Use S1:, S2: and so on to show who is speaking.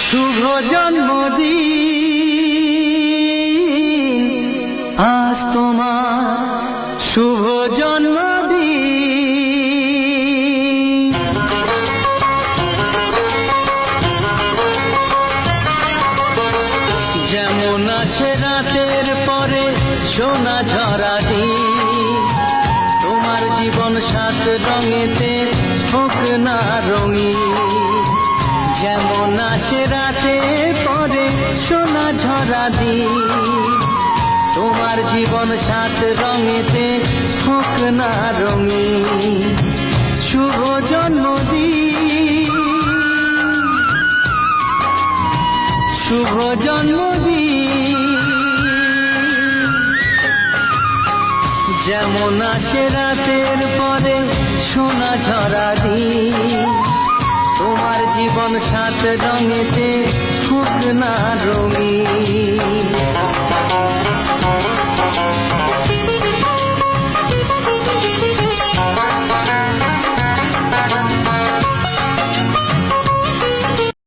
S1: শুভ জন্মদিন আজ তোমার শুভ জন্মদিন। যেমন আসে রাতের পরে সোনা ঝরা দিন, তোমার জীবন সাত রঙেতে হোক না রঙিন। যেমন আসে রাতের পরে সোনা ঝরা দিন, তোমার জীবন সাত রঙেতে হোক না রঙিন। শুভ জন্মদিন, শুভ জন্মদিন। যেমন আসে রাতের পরে সোনা ঝরা দিন, তোমার জীবন সাত রঙেতে হোক না রঙিন।